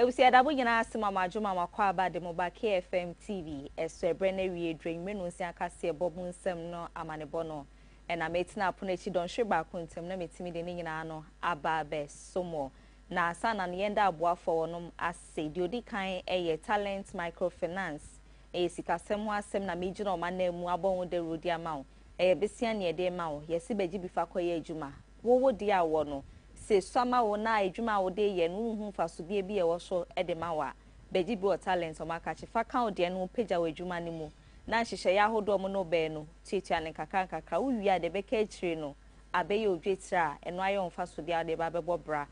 Ewusi adabo nyina asema majuma makwa aba de moba KFM TV esrebre na wie dwen menu nsi akase bobu nsem no amanebo no na metina apono echi don hwe ba kontem na metimi de ne nyina no aba be somo na asana ne yenda aboafo wonom ase de odi kan eye talent microfinance sikasem ho asem na meji no manam abon de rodi amawo besia ne de mawo yesi beji bifa koye adwuma wo di awo no se swama wo na adwuma wo de ye no hu faso bi e wo so e de mawa beji bi o talent o maka chi fa kan o de no pagya wo adwuma ni mu na hyehyɛ ya hodo mo no be no tietia ne kakra wo wi ade be ka akire no abeye odwetira eno ayo faso dia de ba bebo bra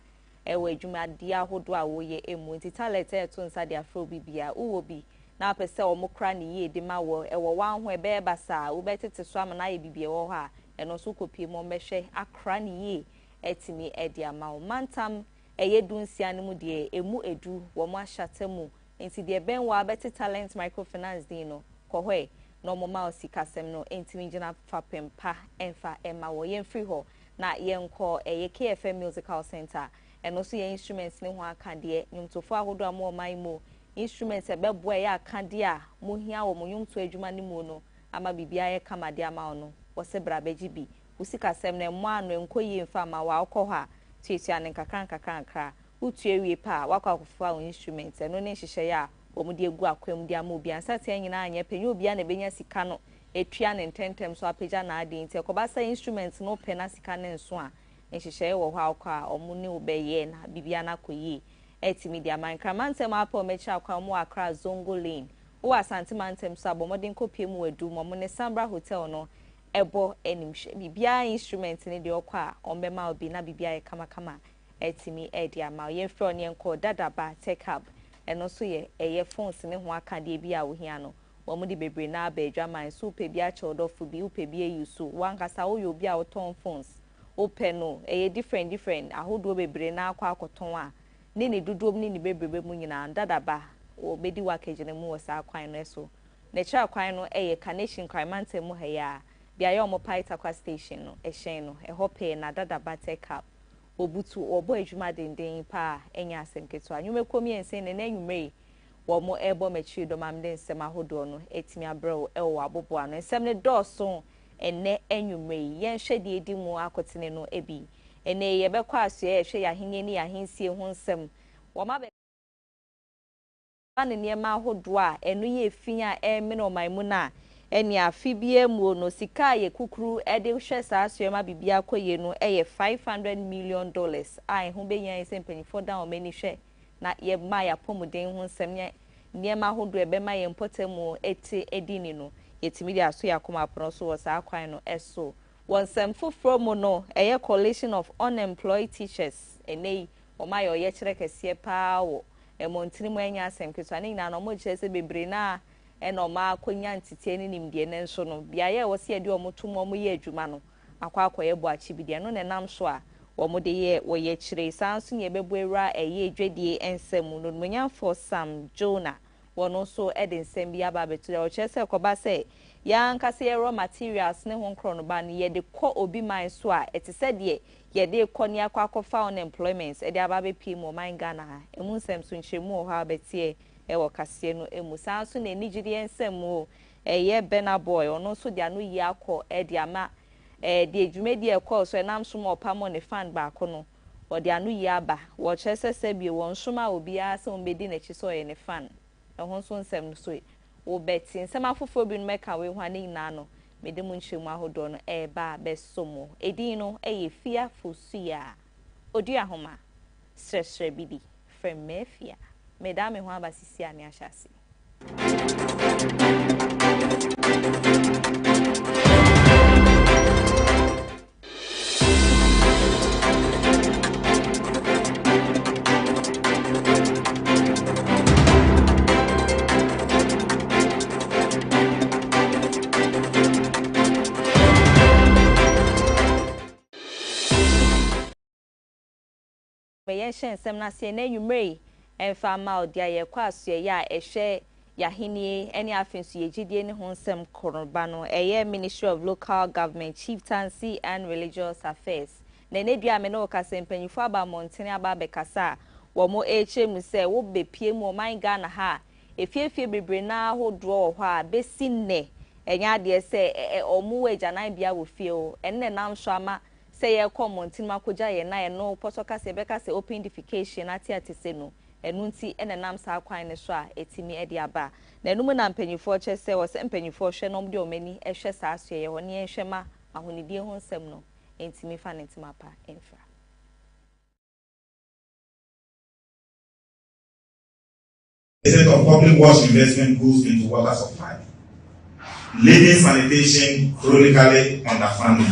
e wo adwuma dia hodo a wo ye emu nti talent e to nsa de afro bibia wo bi na pese o mo kra ne ye de mawo e wo wan ho e be basa wo betete so am na ye bibia wo ha eno so kopie mo mbehwe akra ne ye etimi edi ama o mantam eyedunsia ne mu de emu edu wo mo ahyatemu enti de ben wa beti talent microfinance din no kohwe no mo ma osikasem no entimi gina fapempa enfa ema wo yen free ho na yenko KFM musical center eno so ye instruments ne ho aka de nyumtofo ahodo am man mu instruments ebebo ya aka de a mo hia wo mo nyumto adwuma ne mu no ama bibia ye kama de ama no wo se bra beji bi usikasem na mo anu enkoyi mfa ma wa akọha tietia ne kakra utu ewie pa wakọ akọfa o instrument eno ne hyehyɛ ya wo de egu akwam de ama obi ansa te nyina anya penye obi a na benya sika no etua ne ntentem so apagya na ade nti ekobasa instrument no pe na sika ne nso a nhyehyɛ wo hɔ akọ a omu ne obeye na bibia na koyi etimi de ama nkramantem apa o mechi akwa mo akra zongo lane wo asante mantem so abomodin kopie mu adu mo ne Sambra hotel no ebo enimhwe bibia instrument ne de okwa ombema obi na bibia ye kama etimi edi ama ye fro ne enko dadaba tech hub eno so ye phones ne ho aka de bia wo hia no wo mu de bebre na aba adwaman so pe bia chodofo bi upe bia yusu wankasa wo yo bia wo ton phones open no different ahodo bebre na akwa akoton a ne dudom ne bebrebe mu nyina dadaba wo bedi wakaje ne mu wo sa kwan no so ne kira kwan no Carnation Cremantem mu haya bia yo mo paita kwa station no ehyen no ehope na dadaba tech up obutu obo adwuma denden pa enya asemketo anwume komi ense ne nanwume wo mo ebo machi do mamde nsem ahodo no etimi abrew ewo abobo ano nsem ne doso enne enwume yen hwede edi mu akotene no ebi ene ye bekwa aso ye hwe ya henye ni ya hensie ho nsem wo ma be ane niema ahodo a enu ye finya emene omanmu na eni afibie mu no sika ye kukuru ede hwe saa asoma bibia koye no $500 million a ho be yan sempanyfo da o mani hwe na ye ma ya pomuden ho nsem niema ahodo ebe ma ye mpotemu eti edini no yetimi dia so yakoma apono so wo saa kwan no eso wonsem foforo mu no coalition of unemployed teachers enei o ma ye kire kese pa wo emontini mu anya asem keso ani na no mo kire se bebre na eno ma akonya ntite ni nimde ne nso no bia ye wo se ade o motum o mo ye adwuma no akwa akoye bo achi bidie no ne nam so a wo mo de ye wo ye kire sanso ye bebo ewra edwadie ensem no munyamfo Sam Jonah wono so ede nsem bia ba betu o kire se koba se ya nkase ye raw materials ne ho nkro no ba ne ye de kọ obi man so a etise de ye de kọ ne akwa akọfa unemployment ede aba be pi mo man Ghana ha emu nsem so nchemu o ha betie ewo kase no emu sanso na enigiri ensem o Bena boy ono so dia no yi akọ ede ama de adwumadi ekọ so enam so mo pamo ne fan ba ko no o de anu yi aba wo kyesese bie won soma obi a se ombedi na chi so ye ne fan ehon so nsem no so wo beti nsem afofo bi no meka we hwane nyina no mede mu nhyemu ahodo no ba besomo edin no Afia Fosuah Oduahoma Sresrebidi from Afia Mesdames ho abasisi ani ahyase ye hye nsem na se na nwumrei emfa ma odia ye kwa aso ya ehwe yahenie ene afensu yegidie ne ho nsem koroba no Ministry of Local Government Chieftaincy and Religious Affairs na nedua me no kasa mpanyifo aba montene aba bekasa womo HM say wo be pie mu man Ghana ha efiefie bebre na ho draw ho a besi nne enya de say omo agyanan bia wo fie o enne nam so ama say ye komontin makoja ye na ye no potoka se beka se open defecation ati se no enu nti enne nam sa kwan ne so a etimi e de aba na enu mu na mpanyifo che se wo se mpanyifo hwe nom de omani ehwe sa aso ye woni ehwe ma ahonidie ho nsem no entimi fa ne ntima pa enfra. Percent of public works investment goes into water supply, leaving sanitation chronically underfunded.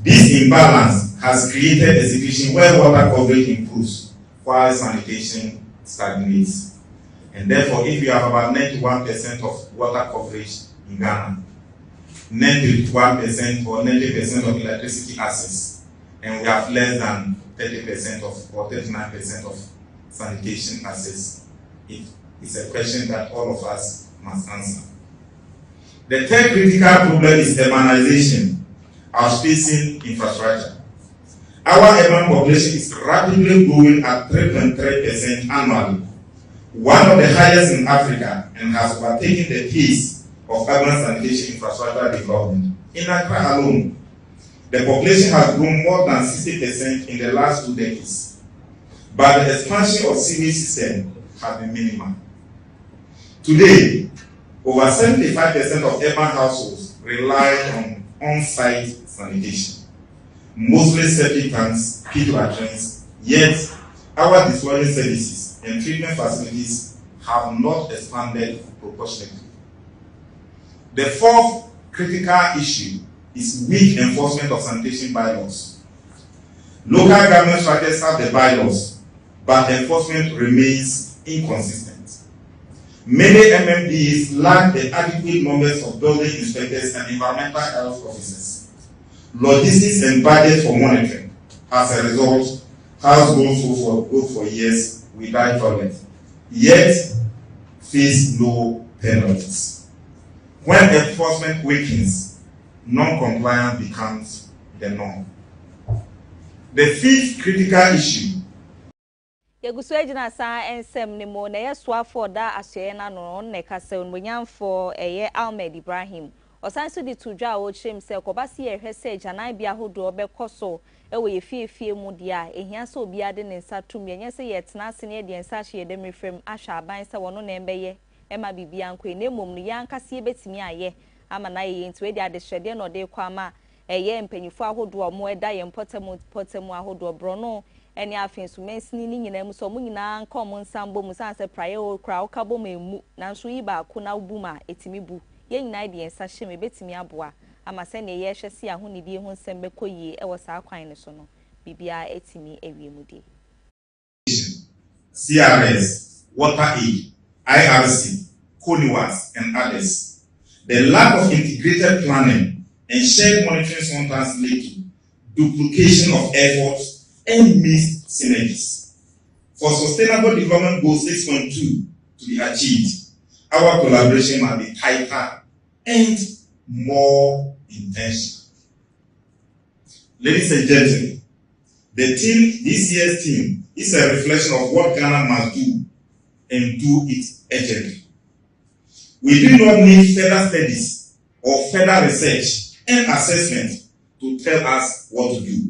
This imbalance has created a situation where water coverage improves while sanitation stagnates. And therefore, if you have about 91% of water coverage in Ghana, 91% or 90% of electricity access, and we have less than 30% of or 39% of sanitation access, it's a question that all of us must answer. The third critical problem is urbanization, outspacing infrastructure. Our urban population is rapidly growing at 3.3% annually, one of the highest in Africa, and has overtaken the pace of urban sanitation infrastructure development. In Accra alone, the population has grown more than 60% in the last 2 decades, but the expansion of sewage system has been minimal. Today, over 75% of urban households rely on on-site sanitation, mostly septic tanks, pit latrines, yet our disposal services and treatment facilities have not expanded proportionately. The fourth critical issue is weak enforcement of sanitation bylaws. Local government structures have the bylaws, but enforcement remains inconsistent. Many MMDs lack the adequate numbers of building inspectors and environmental health officers, logistics and budget for monitoring. As a result, households go for years without toilet, yet face no penalties. When enforcement weakens, non-compliance becomes the norm. The fifth critical issue. Yegusu ejina sa ensem ni mo na yesoa for da asye na no ne kase onwanyamfo eye Ahmed Ibrahim osanso di tudwa o chem se kobasi ye hwese janan bia hodo obekoso ewe yefiefie mu dia ehia se obi ade ne nsa tum yenye se yetena ase ne de nsa hye de mefrem ahwa aban se wono na embeye ema bibia nkwe na emom no yankase ebetimi aye ama na ye nti we de ade hwede no de kwa ma eye mpanyifo ahodo omo eda ye potemu ahodo brono eni afin so mensini ni nyina mu so mu nyina nkom nsambo mu sanse praye o kra o kabo memu nanso yi ba ko na buma etimi bu ye nyina de ensa hye me betimi aboa ama se ne ye hwese ahonidie ho nsem bekoyie e wo sa kwan ne so no bibia etimi ewiemudi CRS, Water Aid, IRC, CONIWAS, and others. The lack of integrated planning and shared monitoring sometimes lead to duplication of efforts and missed synergies. For Sustainable Development Goal 6.2 to be achieved, our collaboration must be tighter and more intentional. Ladies and gentlemen, this year's theme is a reflection of what Ghana must do and do it urgently. We do not need further studies or further research and assessment to tell us what to do.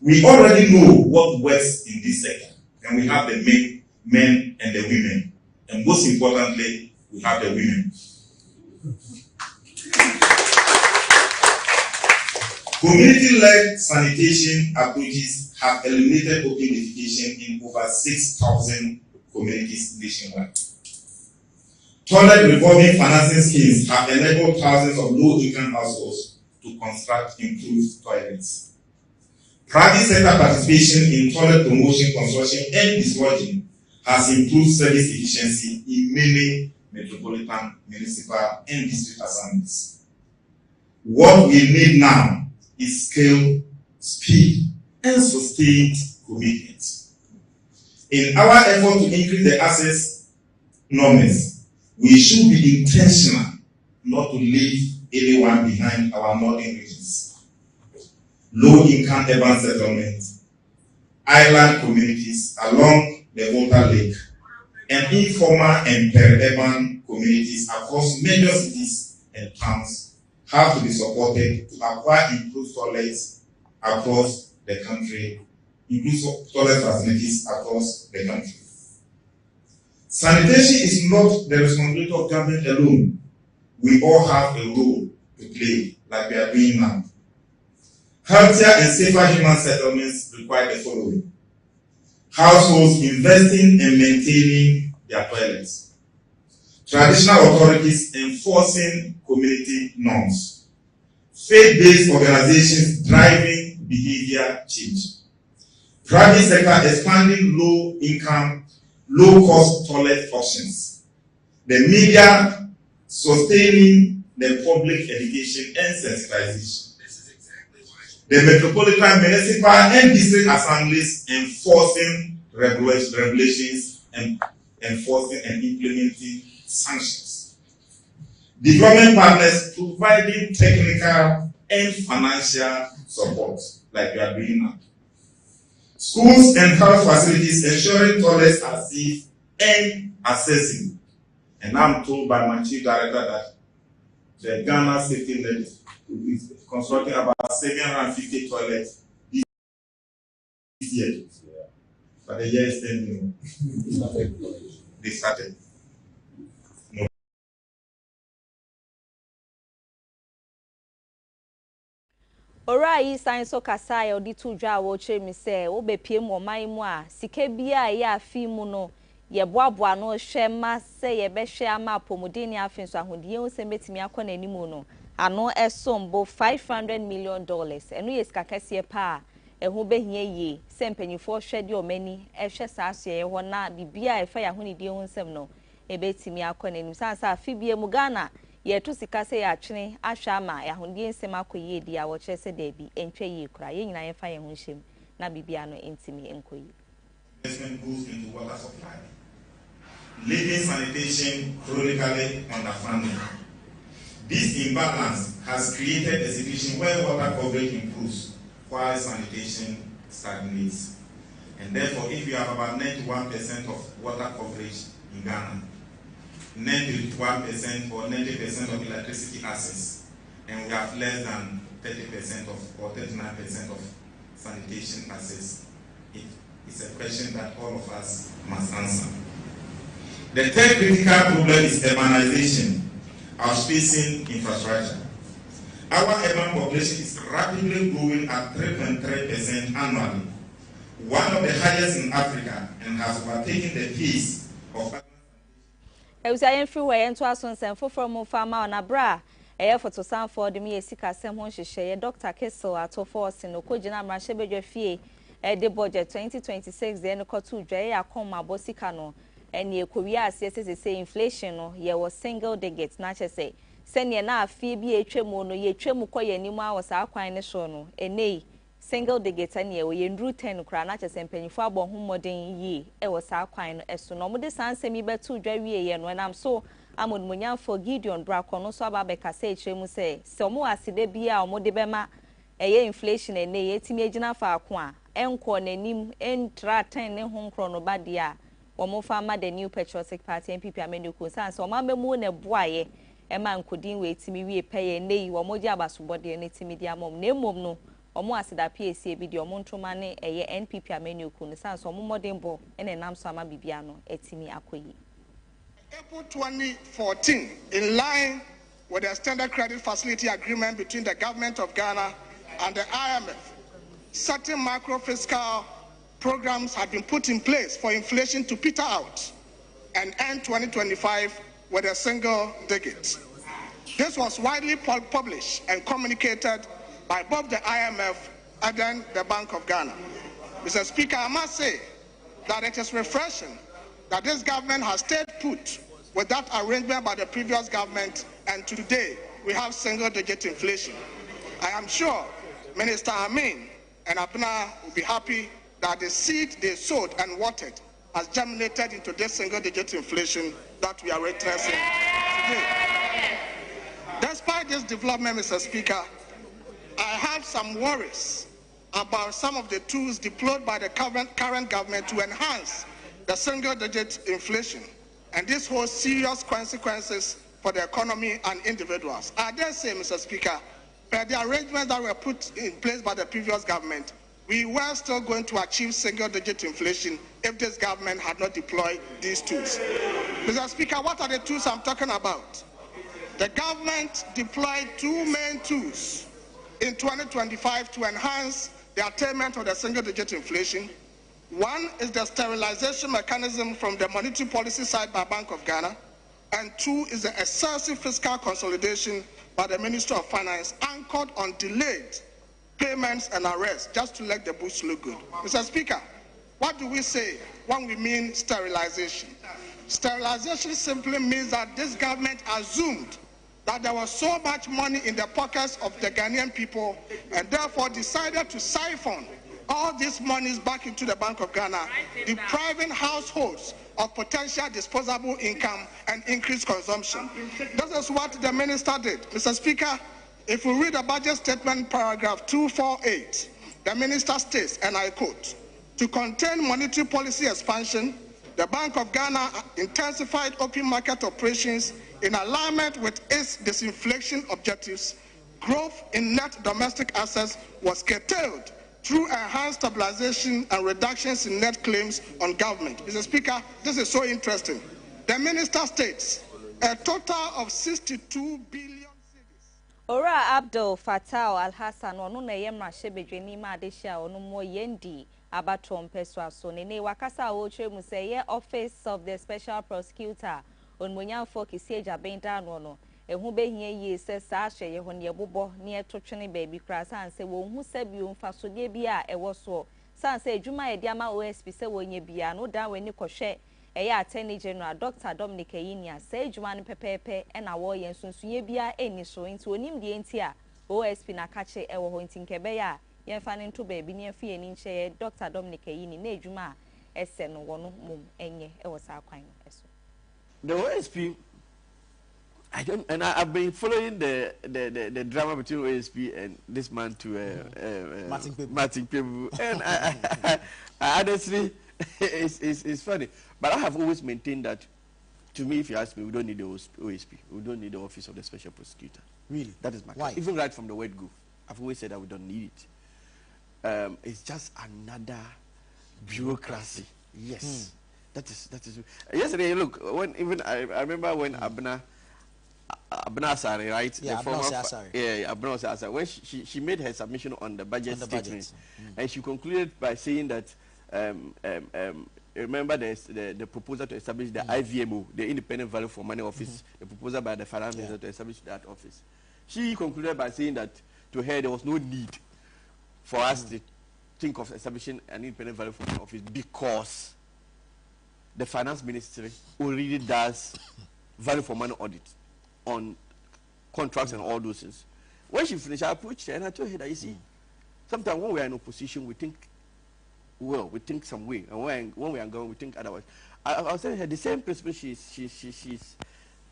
We already know what works in this sector, and we have the men and the women, and most importantly, we have the women. Community-led sanitation approaches have eliminated open defecation in over 6,000 communities nationwide. Toilet revolving financing schemes have enabled thousands of low-income households to construct improved toilets. Private sector participation in toilet promotion, construction, and dislodging has improved service efficiency in many metropolitan, municipal, and district assemblies. What we need now is scale, speed, and sustained commitment. In our effort to increase the access numbers, we should be intentional not to leave anyone behind our northern regions. Low-income urban settlements, island communities along the Volta Lake, and informal and peri-urban communities across major cities and towns have to be supported to acquire improved toilets across the country, improved toilet facilities across the country. Sanitation is not the responsibility of government alone. We all have a role to play, like we are doing now. Healthier and safer human settlements require the following: households investing and maintaining their toilets, traditional authorities enforcing community norms, faith-based organizations driving behavior change, private sector expanding low-income, low-cost toilet options, the media sustaining the public education and sensitization, the metropolitan, municipal, and district assemblies enforcing regulations and enforcing and implementing sanctions. Development partners providing technical and financial support, like we are doing now. Schools and health facilities ensuring toilets are safe and accessible. And I'm told by my chief director that the Ghana Safety Net is constructing about 750 toilets this year. But the year is ending. They started. No. Orai sign so kasai odi tu dwa wo che mi se wo be pie mo man mu a sike bia ya afi mu no ye boaboa no hwe ma se ye be hwe ama pomuden ni afin so ahodie wo se betimi akọ na animu no ano esombo $500 million enu ye sika kase pa eho behia ye se mpanyifo hwe de omani ehwe saaso ye ho na bibia efa ya honidie ho nsem no ebetimi akọ na anim sansa afi bia mu Ghana ye to sika se ya twene ahwa ma ya honidie nsem akoye di a wo kire se da bi entwe ye kura ye nyina ye fa ye ho hyem na bibia no entimi enkoyi. Investment goes into water supply, leaving sanitation chronically underfunded. This imbalance has created a situation where water coverage improves while sanitation stagnates. And therefore, if you have about 91% of water coverage in Ghana, 91% or 90% of electricity access, and we have less than 30% of or 39% of sanitation access, it's a question that all of us must answer. The third critical problem is urbanization, outspacing infrastructure. Our urban population is rapidly growing at 3.3% annually, one of the highest in Africa, and has overtaken the pace of. Eusayen free way into asonsen from farmer on abra. Eye for to sound for the me sika sem ho hwehwe Dr. Kessel ato force no kojina mrahye fie the budget 2026 the no kotu dwa ya koma bosika no ene ekowi ase say inflation no ye was single digit na che say sene na afie bi etwemu no ye twemu koye nimu a wasa akwan ne so no ene single digit ene ye ndru 10 kra na che say mpanyifo abo ho modern yi e wasa akwan no eso no mo de sansemi betu dwa wie ye no nam so amonmunya for Gideon Brako no so ababeka say chemu say se omo aside bia omo de bema eye inflation ene ye timi agina fa ako a enko nanim entra 10 ne ho nkro no badia omo farmer the new patriotic party NPP amenuko san so omo amemu ne boaye e man kodin we timi wie peye nei omo gi abasobode ne timi dia mom na emom no omo asida PAC bi di omo ntoma ne eye NPP amenuko no san so omo modern bo ene nam so ama bibia no etimi akoyi. April 2014, in line with the Standard Credit Facility Agreement between the Government of Ghana and the IMF, certain macro-fiscal programs have been put in place for inflation to peter out and end 2025 with a single digit. This was widely published and communicated by both the IMF and then the Bank of Ghana. Mr. Speaker, I must say that it is refreshing that this government has stayed put with that arrangement by the previous government, and today we have single-digit inflation. I am sure Minister Amin and Abna will be happy that the seed they sowed and watered has germinated into this single-digit inflation that we are witnessing today. Despite this development, Mr. Speaker, I have some worries about some of the tools deployed by the current government to enhance the single-digit inflation, and this holds serious consequences for the economy and individuals. I dare say, Mr. Speaker, per the arrangements that were put in place by the previous government, we were still going to achieve single-digit inflation if this government had not deployed these tools. Mr. Speaker, what are the tools I'm talking about? The government deployed two main tools in 2025 to enhance the attainment of the single-digit inflation. One is the sterilization mechanism from the monetary policy side by Bank of Ghana, and two is the excessive fiscal consolidation by the Ministry of Finance, anchored on delayed payments and arrests, just to let the books look good. Mr. Speaker, what do we say when we mean sterilization? Sterilization simply means that this government assumed that there was so much money in the pockets of the Ghanaian people, and therefore decided to siphon all these monies back into the Bank of Ghana, depriving households of potential disposable income and increased consumption. This is what the minister did. Mr. Speaker, if we read the budget statement, paragraph 248, the minister states, and I quote, "To contain monetary policy expansion, the Bank of Ghana intensified open market operations in alignment with its disinflation objectives. Growth in net domestic assets was curtailed through enhanced stabilization and reductions in net claims on government." Mr. Speaker, this is so interesting. The minister states a total of 62 billion. Ora Abdul Fattah Al-Hassan onu na yemra shebedwe ni ma adehia onu mo yendi abatom peswa so ne wakasa wo twe mu say ye office of the special prosecutor onmonya for kisi agabenda no no ehu behia yi se sa hye ye ho ne bobo ne etotwene ba bi kra san se wo hu sabi o mfa so de bi a ewo so san se adwuma ye de ama OSP se wonya bia no dan we ni kohwe eya attorney general Dr. Dominic Ayinia say adwuma no pepepe e na wo ye nsunsuye bia eni so nti onim de enti a OSP na kache ewo ho nti nkebe ya yemfa ne nto ba bi ne afie ni nche Dr. Dominic Ayini na adwuma ese no wono mum enye ewo sa kwan eso. The OSP, I've been following the drama between OSP and this man to Martin Pebu, and I honestly, it's funny. But I have always maintained that, to me, if you ask me, we don't need the OSP. We don't need the Office of the Special Prosecutor. Really? That is my Why? Even right from the word go, I've always said that we don't need it. It's just another bureaucracy. Yes. That is. Yesterday, look, when even I remember when Abna Asare, right? Yeah, Abna Asare. When she made her submission on the budget statement, and she concluded by saying that remember the proposal to establish the IVMO, the Independent Value for Money Office, the proposal by the Finance Minister to establish that office. She concluded by saying that to her there was no need for us to think of establishing an Independent Value for Money Office because the Finance Ministry already does value for money audit on contracts and all those things. When she finished, I approached her and I told her that, you see, sometimes when we are in opposition, we think, well, we think some way, and when we are going, we think otherwise. I was telling her the same principle she's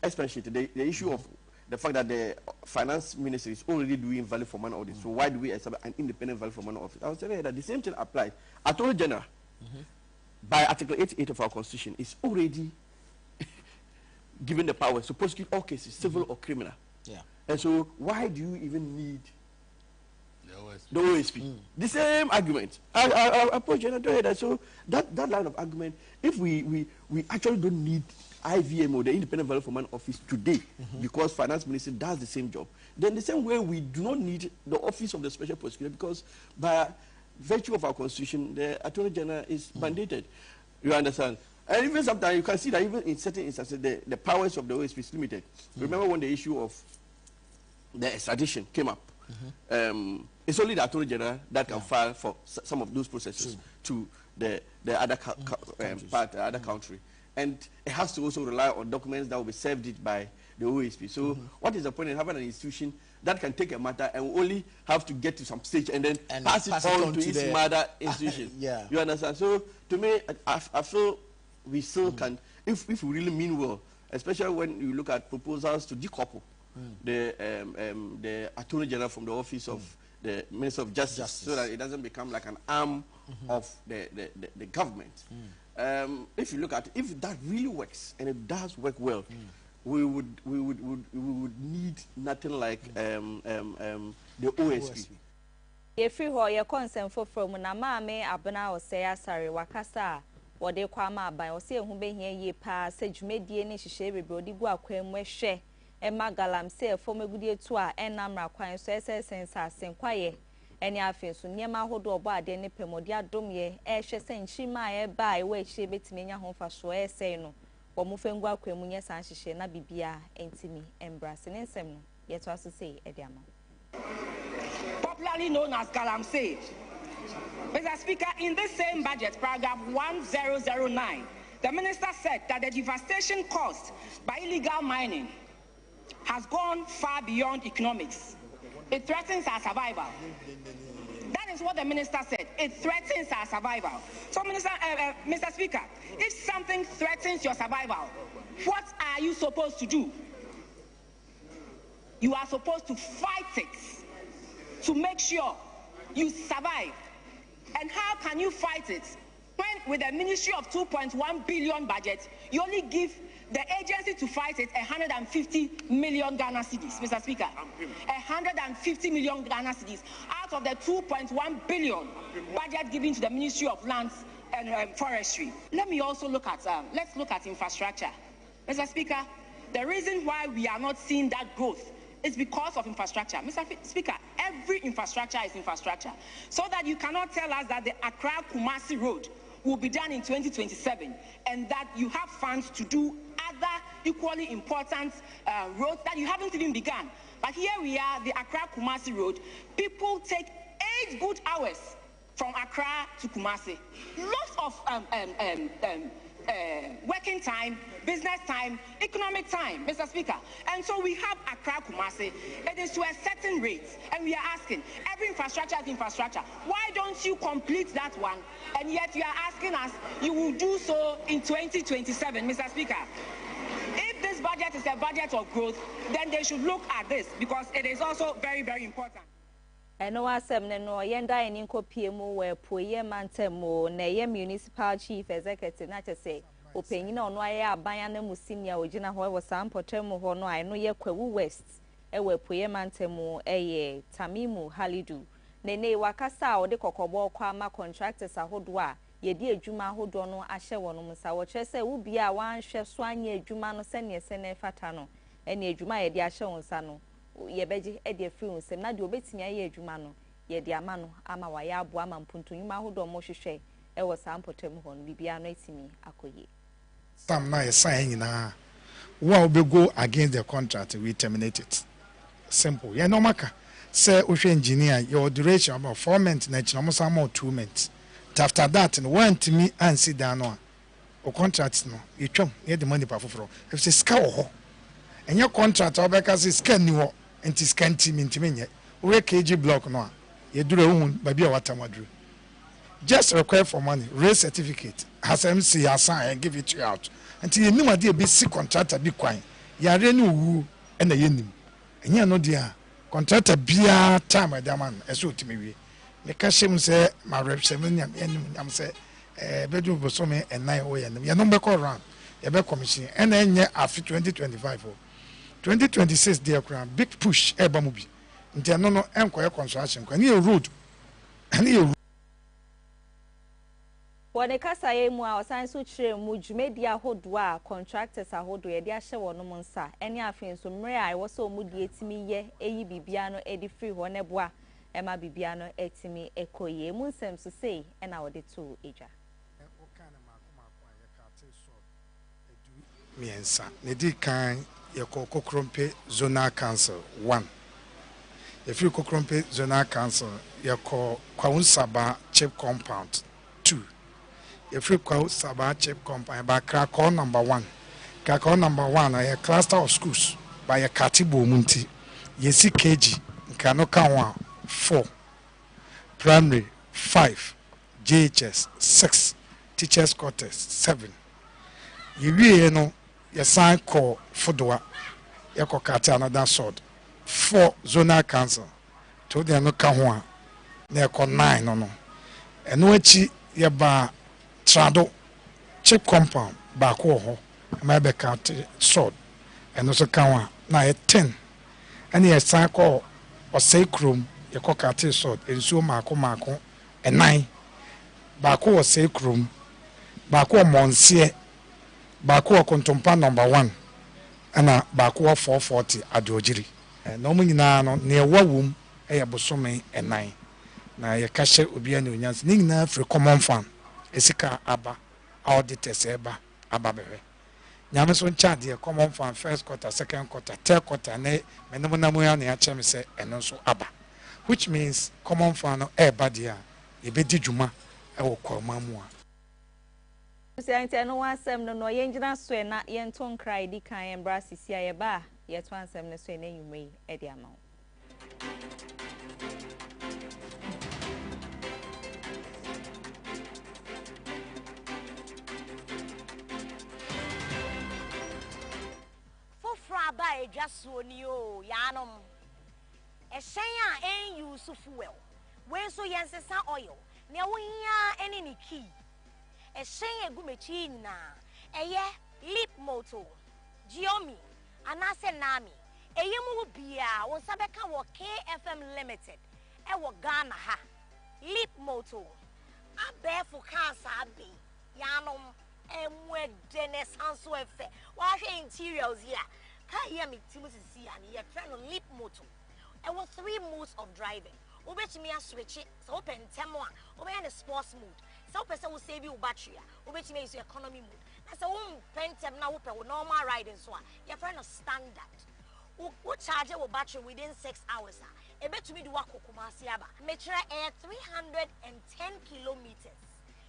explaining the issue of the fact that the Finance Ministry is already doing value for money audit. So why do we establish an independent value for money office? I was telling her that the same thing applies. Attorney General, by Article 88 of our Constitution, is already given the power to prosecute all cases, civil or criminal. Yeah. And so why do you even need the OSP? The same argument. I approach and I told her that, so that line of argument, if we actually don't need IVMO, the Independent Value for Money Office today, because Finance Minister does the same job, then the same way we do not need the Office of the Special Prosecutor, because by virtue of our Constitution, the Attorney General is mandated. You understand? And even sometimes you can see that even in certain instances, the powers of the OSP is limited. Remember when the issue of the extradition came up? It's only the Attorney General that can file for some of those processes to the other other country. And it has to also rely on documents that will be served it by the OSP. So what is the point in having an institution that can take a matter and will only have to get to some stage and then pass it on to its mother institution? You understand? So to me, I feel we still can, if we really mean well, especially when you look at proposals to decouple the Attorney General from the Office of the Minister of Justice, so that it doesn't become like an arm of the government. If you look at it, if that really works and it does work well, we would need nothing like the OSP. If you are your concern for from Namame Abana or say sorry Wakasa or de Kwama by or say who be here ye pass sage median share brody go aquem we share and magalam say for me good to and namra quine so sense as quiet. Any affair so near my hold or bad any pemodia dom ye she saying she might buy where she bet me home for sure say no or moving go aquemunia san she na bibia entimi embracing in sem yet to say ediama. Popularly known as Galamsey. Mr. Speaker, in this same budget, paragraph 1009, the minister said that the devastation caused by illegal mining has gone far beyond economics. It threatens our survival. That is what the minister said. It threatens our survival. So, Mr. Speaker, if something threatens your survival, what are you supposed to do? You are supposed to fight it to make sure you survive. And how can you fight it when with a ministry of 2.1 billion budget, you only give the agency to fight it 150 million Ghana cedis, Mr. Speaker. 150 million Ghana cedis out of the 2.1 billion budget given to the Ministry of Lands and Forestry. Let me also look at, let's look at infrastructure. Mr. Speaker, the reason why we are not seeing that growth is because of infrastructure. Mr. Speaker, every infrastructure is infrastructure. So that you cannot tell us that the Accra-Kumasi Road will be done in 2027 and that you have funds to do other equally important roads that you haven't even begun. But here we are, the Accra-Kumasi Road. People take 8 good hours from Accra to Kumasi. Lots of working time, business time, economic time, Mr. Speaker. And so we have Accra Kumasi. It is to a certain rate. And we are asking, every infrastructure is infrastructure. Why don't you complete that one? And yet you are asking us, you will do so in 2027, Mr. Speaker. If this budget is a budget of growth, then they should look at this because it is also very, very important. Eno asem ne no yenda eni nkopie mu we poye mantemo na ye municipal chief executive na chese opanyin ono aye aban na mu senior ogina ho we sampotemu ho no aye no ye kwawu west e we poye mantemo eye Tamimu Halidu ne wakasa ode kokobo kwa ma contractors ahodo a ye di adwuma ahodo no ahye wono msa wo chese wo bia wanhwe so anya adwuma no sene sene fata no ene adwuma ye di ahye wonsa no ye beji e de free unsem na de obetimi aye adwuma no ye de ama no ama wa ya abo ama mpuntonyuma hodo mo hwehwe e wo sampotem ho no bibia no etimi akoye tam na ye sign nyina wo obego against the contract we terminate it simple ye no maka say ohwe engineer your duration about 4 months na chino mo samo 2 months after that no want me and sit down no o contract no ye twam ye de money pa foforo if say ska wo ho enye contract obeka say ska ni wo enti scan team intimenye we kg block no ye duro ehun ba bia watamadru just require for money raise certificate has MC assign and give it to you out until you know ade be see contractor bi kwan ya re ni owu e na yenim enye no dia contractor bia time da man eso otimi wi me ka shem say ma represent am say bedu bosome enai wo ye nim ye no be call round ye be commission and enye afi 2025 2026 there kran big push eba mu bi ntia no enkoye construction kwa ni road ani wone kasa ye mu a osan so kire mu dwumedi ahodo a contractors ahodo ye de ahye wono mu nsa ene afin so mre a wo so mu de etimi ye eyi bibia no edi free ho ne boa ema bibia no etimi ekoye mu nsem so sei ena wo de to eja miensa ne di kan ye Kokrompe Zonal Council 1 ye free Kokrompe Zonal Council ye Kwaunsaba Chip Compound 2 ye free Kwaunsaba Chip Compound by Krakow number 1 Krakow number 1 a cluster of schools by a Katibo Munti ye CKG nkano kanwa 4 primary 5 JHS 6 teachers quarters 7 ye wie no ye sign call Fosuah ye ko kati another sword 4 zonal council to the no ka ho a na ekọ 9 no eno achi ye ba trado chip compound ba ko ho ma be ka sword eno so ka ho a na ye 10 ene ye san ko osei krom ye ko ka sword ensuo maako enan ba ko osei krom ba ko monsie ba ko kontompa number 1 ana ba ko 440 adojiri na omu nyina no ne wawum eye bosome enan na ye ka hye obi ani onyanse ni nyina free common fund esika aba auditors eba aba bebe nyame so ncha de common fund first quarter second quarter third quarter na menemo na mu ya na ya chem se eno so aba, which means common fund no eba de a ye bedi dwuma e wo kwama mu a Siante no wasem no yengyina so na yenton krai di kan embra sisi ayeba yeto ansem no so na nyumei e de ama. Fraba e dwaso ni o yanom e hyen a en use fuel we so yensesa oil ne wo hia ene ni key e hyen egumechi na eye lip moto Giomi anase nami eyemu bia won sabeka wo KFM Limited e wo Ghana ha lip moto abefu kansa abe yanom emwedene sanso efe wa hwe interiors here. Hear me, Timothy, and you're trying to lip moto. I want 3 modes of driving. Obey me a switch it, so open 10 more. Obey in the sports mode. So person will save you battery. Obey me is your economy mode. That's a one pen now open with normal riding so you're trying to standard. What charge your battery within 6 hours? I bet to me do wako kumasiaba. Measure air 310 kilometers.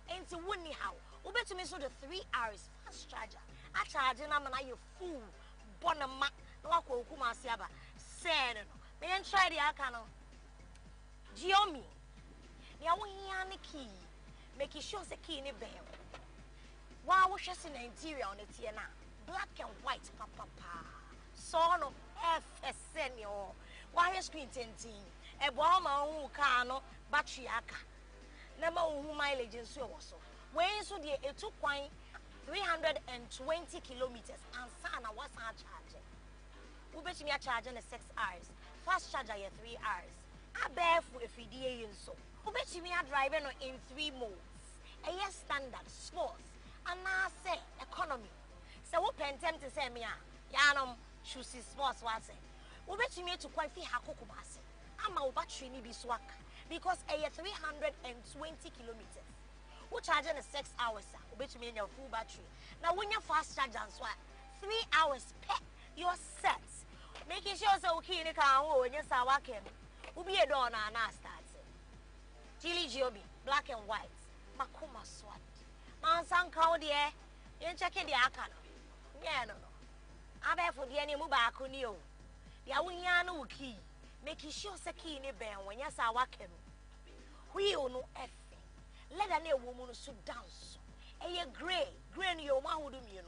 Into one how. Obey to me so the 3 hours fast charger. I charge na you fool. Bonama no wako kumasiaba. Say no. Me and try the akano. Giomi. Ni awo hiane key. Make sure the key in the bell. Wow, what's in the interior on the Tiana? Black and white, papa. Son of FSN. Why screen 10? A bomb on cano, battery aka. Number who mileage in so also. When so dear, it took 320 kilometers and sana was our charge. We bet me a charge in 6 hours. Fast charger 3 hours. I bear for a FDA so. We bet me a driving in 3 modes. A yes standard, sports, and I say economy. So we pen them to say me yanum choose sports was say. We bet me to quite fee hakokumasi. I'm a battery ni biswak because a 320 kilometers. We charge in 6 hours, we bet me in your full battery. Now when you fast charge and swap 3 hours pet your sets. Making sure so okay in the car when you saw working. We'll be a door and I start. Chili Joby, black and white. Makuma swat. Man cow dear. You check the akano. Yeah, no. I bet for the any mubakunio. The awiyano key. Making sure the key in the band when you saw working. We no F. Let a woman sit down. A gray your man would do me.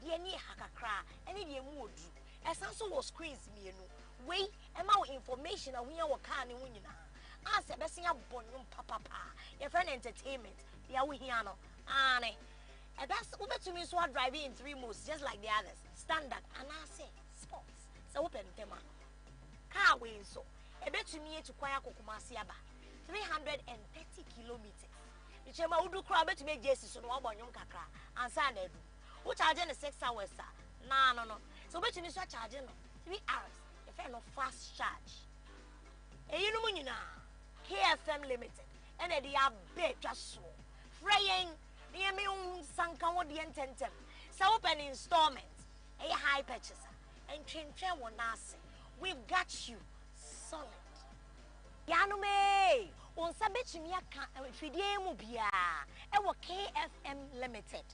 The any hakakra, any dear mood. As also was screens me. Wait, and more information and we are canning winning. As a best bonum papa, your friend entertainment, the Awihiano, Anne. And that's over to me so I driving in 3 modes just like the others. Standard and I say sports. So open tema. Car way so. I bet to me to Kwaya Kokumasiaba. 330 kilometers. The Chema Udu crowd bet to make Jesus on one kakra and Sunday. Which are in 6 hours, sir. No. So bet to me so charging 3 hours. If I no fast charge. And you know KFM Limited, and they are big just so. Fraying, near me own Sankawo the intentem. So open installments, a high purchase, and train one nasi. We've got you solid. Yanume, on Sabet me a Fidie Mubia, our KFM Limited.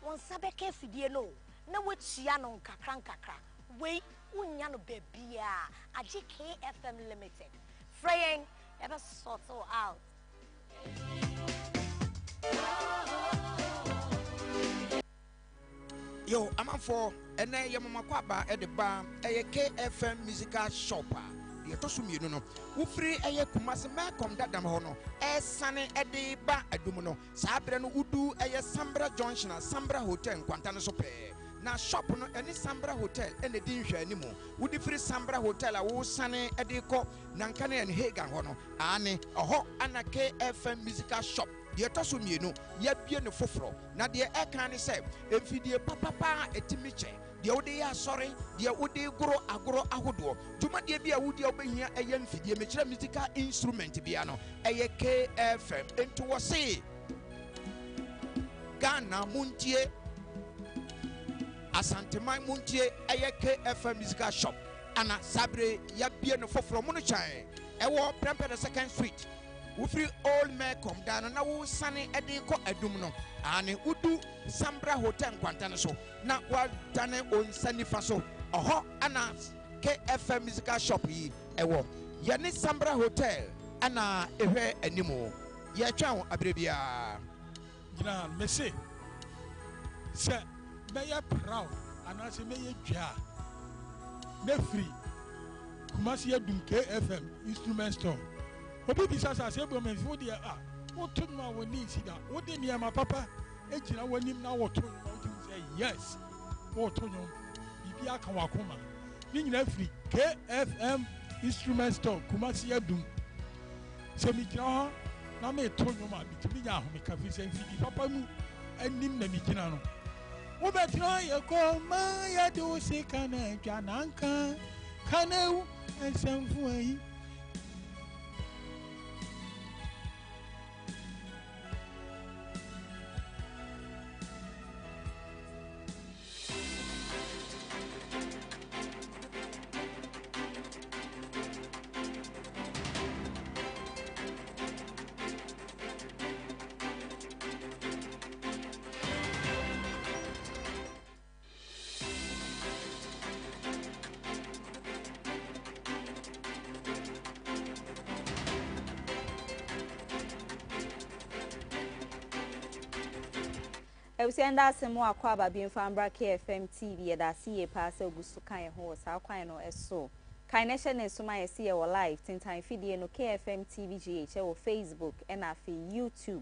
On Sabeke Fidieno, no which Yanon Kakra. Wait, Unyano Bebia, a KFM Limited. Fraying, ever sort out. Yo, I'm for and then your mama kwaba at the bar, a KFM musical shopper. de to so mienu no wo free eye kumase Malcolm dadam ho no esane ede ba adum no saa bre no udu eye Sambra Junction Sambra Hotel kwanta no so pe na shop no eni Sambra Hotel ene di nhwa animu wudi free Sambra Hotel a wo sane ede ko nanka na en Hagan ho no ane oho ana KFM musical shop de to so mienu ya bie no foforo na de e kan ne se emfidie papa etimiche de wode ya sorry de wode goro agoro ahodo duma de bia wode obehia eye mfidie mechira musical instrument bia no eye KFM ento wo se Ghana muntie Asanteman muntie eye KFM musical shop ana sabre ya bie no foforo mu no chan ewo Prempeh the 2nd Street we free all men come down na wo sane ede ko adum no ane udu Sambra Hotel kwantane so na wa dane on sanifa so oho ana KFM musical shop yi ewo ye ne Sambra Hotel ana ehwe animo ye twa abrebia gina mese se be ya proud ana se me ye dwa na free kumasi adum KFM instrument store obi bisa sa se bo men fo dia wo to ma woni sida wo de ne ma papa e gina wonim na wo to no wo say yes wo to no bibi aka wakoma ni nyina free KFM instrument store kumasi adum se mi gina na me to no ma bitimi nya ho me ka fi se fidi papa mu anim na mi gina no wo betro ye ko ma ya do se kana twa nanka kana u ensemfu ayi Ewusenda asemo akwa ababin fambra KFM TV ya da siye paase ogusu kan ho sa kwan no eso kan ne hye ne soma ye siye wo live tintan fidie no KFM TV GH wo Facebook and afi YouTube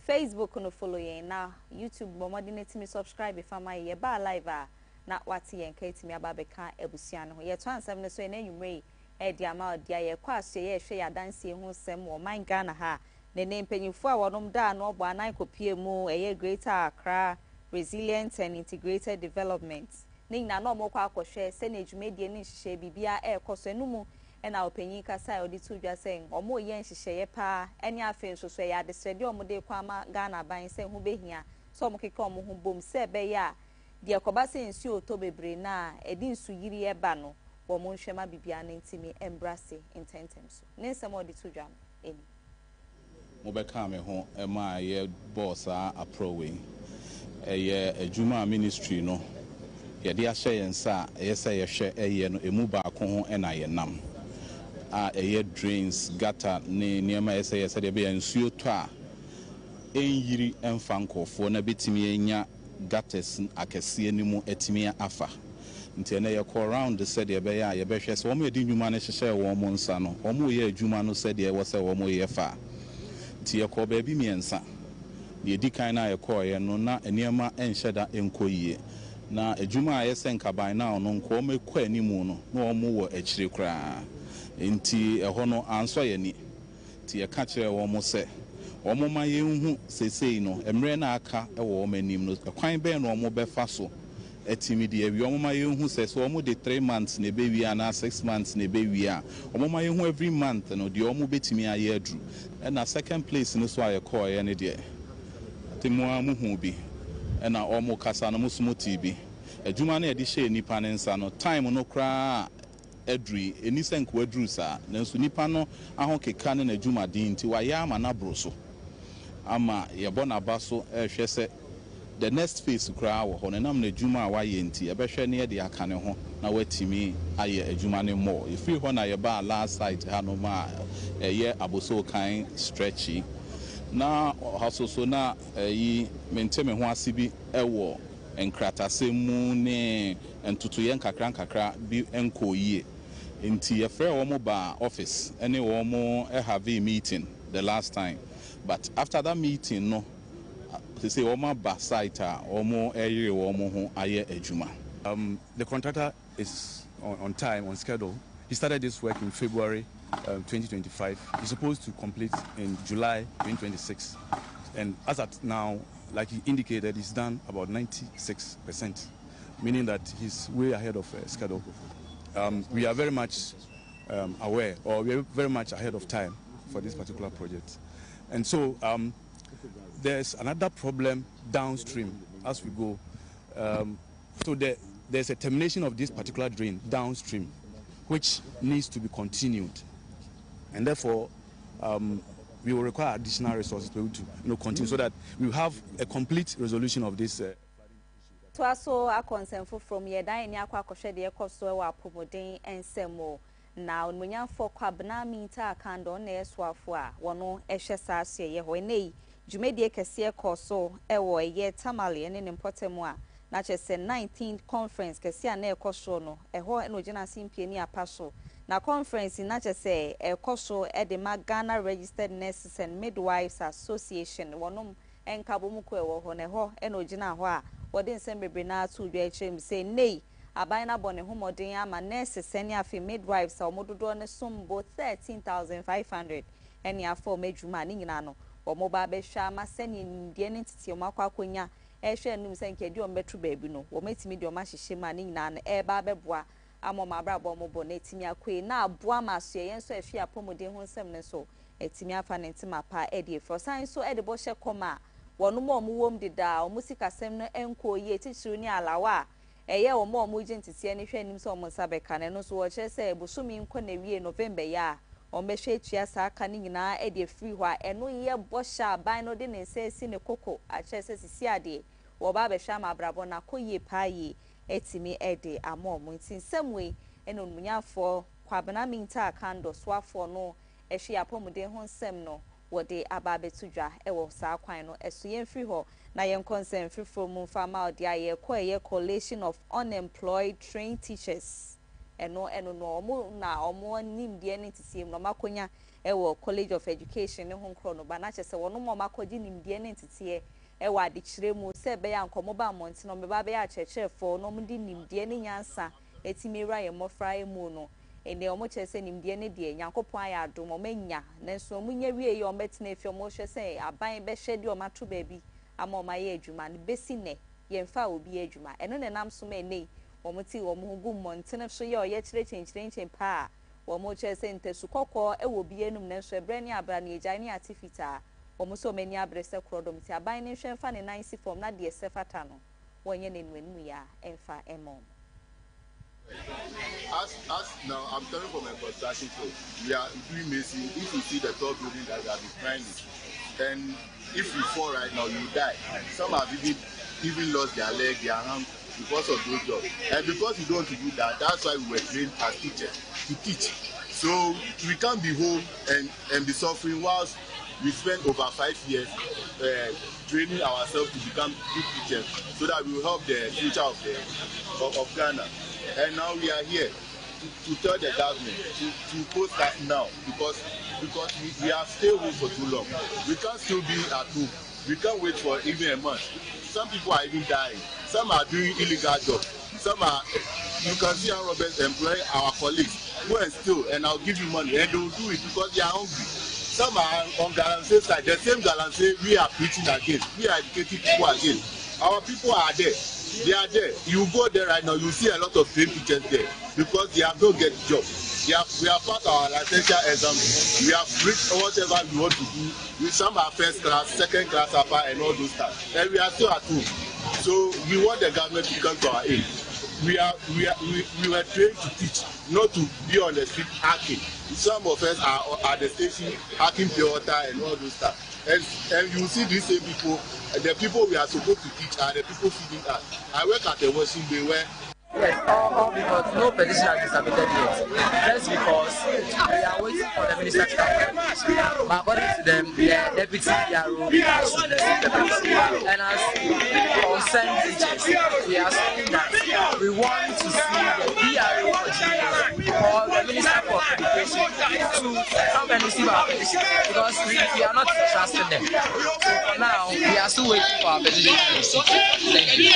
Facebook no follow ye na YouTube bomodi netimi subscribe fama ye ba live a na wati ye nka etimi ababeka ebusua no ye to ansem ne so ye na nwumre e dia ma odia ye kwa so ye hwe ya danse ho sem wo man Ghana ha ne mpanyimfo a wonom da no obo anan kopie mu eye Greater Accra Resilient and Integrated Development ninna no mo kwa akohwe se na edwumedie ni nhihye bibia ekoso enumu na opanyin kasa odi tudwa sen omo ye nhihye pa eni afen nsoso ya desrede omo de kwa ma Ghana ban se hu behia so omo keke omo hu bom se be ya de akoba se nsi oto bebre na edi nsu yiri eba no wo mo nhwema bibia na ntimi embrace intentem so nensem odi tudwa eni Mobeka me ho ema ye boss approwe eye adwuma ministry no ye de ahye yensa eye se ye hwe eye no emu ba ko ho na ye nam eye drains gutter ne niema ye se de be nsuo to a enyiri emfa nkofo na betimi enya gutters akese animu etimi afa nti na ye call around the said ye be ya ye be hwe se wo mo edi nwuma ne hyehye wo mo nsa no wo mo ye adwuma no said ye wo se wo mo ye fa ti ye ko baabi miensa ye di kan na ye ko ye no na eniema enhyeda enkoyie na adwuma a ye senkaban na ono nko me kwa animu no na wo mo wo akire kra nti eho no anso ye ni ti ye ka kire wo mo se wo mo ma ye hu sesei no emre na aka e wo mo anim no kwan be no mo befa so etimi de awi wo ma ye hu se so wo de 3 months na be wi ana 6 months na be wi a wo ma ye hu every month no de wo betimi aye adru na second place no so aye call ye ne de temu amuhu bi na wo kasa no musumo TV adwuma na ye de hye nipa ne nsa no time no kra adru eni senko adru sa nanso nipa no ahokeka ne na adwuma din nti wa ya ama na bro so ama ye bona baso ehwe se the next phase kra wo ho nam na adwuma a wa ye nti e behwe ne ye de aka ne ho na watimi aye adwuma ne mo e free ho na ye ba last site ha no ma ye aboso kan stretchy na hasoso na yi menteme ho asibi ewo enkratase mu ne entutu ye nkakra bi enkoyie In TFR Omo office, any Omo have a meeting the last time. But after that meeting, no, they say Omo ba site Omo area Omo aye ejuma. The contractor is on time, on schedule. He started this work in February 2025. He's supposed to complete in July 2026. And as at now, like he indicated, he's done about 96%, meaning that he's way ahead of schedule. We are very much aware, or we are very much ahead of time for this particular project. And so there's another problem downstream as we go. So there's a termination of this particular drain downstream, which needs to be continued. And therefore, we will require additional resources to be able to continue so that we have a complete resolution of this. To also a concern from here, that any aqua share the cost so our promoting and semo. Now, when you for Quabna meter can don't air swafwa, one SSS ye when nay, Jumedia Cassia Corso, ewa ye tamale and important moi. Not just a 19th conference, Cassia near Cosono, a whole enogena simpiania paso. Now, conference in not just say a coso at the Magana Registered Nurses and Midwives Association, one and Kabumuque or Honeho, enogena hoa, or then send me Brina to the say, nay. Abina bone homodin ama nurses senia fi midwives or mododo ne sumbo 13,500 and ya for medjuma ni nyina no wo moba be hwa ma senia ndie ne titi o makwa konya e hwe anum senke di o metru baabi no wo metimi di o ma hyehye ma ni nyina no e ba beboa amo ma bra bo mo bo na etimi akwe na aboa ma so ye nso afi apomodin ho nsem ne so etimi afa ne ntima pa e de for san so e de bo hye koma wono mo wom deda o musika sem no enko ye titiru ni alawa eye wo mo mujintiti ne hwe nim so mo sabeka ne no so wo che se busumi nko na wie November ya o mehwe tua sa aka ni nyina e de free hwa eno ye bosha ban no de ne sesi ne koko a che se sisi ade wo ba be hwa ma brabo na koye paye etimi e de amo mo ntin semwe eno munyafo kwabena minta kando swafo no e hwe apomuden ho nsem no wode ababetudwa ewo sa kwan no eso yen free ho na yen concern free from farmer dia ye coalition of unemployed trained teachers eno no omo na omo nim die ne titie no makonya ewo College of Education ne ho nkro no ba na chese wono mo makoji nim die ne titie ewo adikire mu se be ya nkomo ba monti no me ba be ya chechefo no mdi nim die ne nyansa etimi ra ye mofra emu no ene omo chese nimdie ne de Nyankopon aya adom o manya nanso omunya wie ye o metena efi omo hwe se aban be hwe de o mato baabi ama o maye adwuma ne besi ne ye mfa obi adwuma eno ne nam so menei omo ti omo gu montene so ye o ye kire chenchen pa omo chese ntesu kokko e wo bi enum nanso ebre ne abra ne egya ne atifita omo so mani abrese krodom ti aban ne hwe mfa ne nansi form na de sefata no wonye ne nwanu ya emfa emom. As now, I'm coming from a construction field. We are doing Macy. If you see the tall building that we have been climbing, and if you fall right now, you die. Some have even lost their leg, their arm because of those jobs. And because you don't do that, that's why we were trained as teachers to teach. So we can't be home and be suffering whilst we spent over 5 years training ourselves to become good teachers, so that we will help the future of Ghana. And now we are here to tell the government to post that now because we have stayed home for too long. We can't still be at home. We can't wait for even a month. Some people are even dying. Some are doing illegal jobs. Some are, you can see our Roberts employing our colleagues. Go and steal and I'll give you money. And they will do it because they are hungry. Some are on Galamsey side. The same Galamsey we are preaching against. We are educating people against. Our people are there. They are there. You go there right now, you see a lot of trained teachers there because they have not get job. We have passed our licensure exam. We have reached whatever we want to do. Some are first class, second class upper, and all those stuff. And we are still at home. So we want the government to come to our aid. We were trained to teach, not to be on the street hacking. Some of us are at the station hacking pure water and all those stuff. And you see these same people, the people we are supposed to teach are the people feeding us. I work at the washing bay where yes, all because no petition has been submitted yet. Just because we are waiting for the minister to come. But according to them, the deputy PRO should receive the petition. And as concerned teachers, we are saying that we want to see the PRO or the minister come and receive our petition because we are not trusting them. So for now, we are still waiting for our petition to receive. Thank you.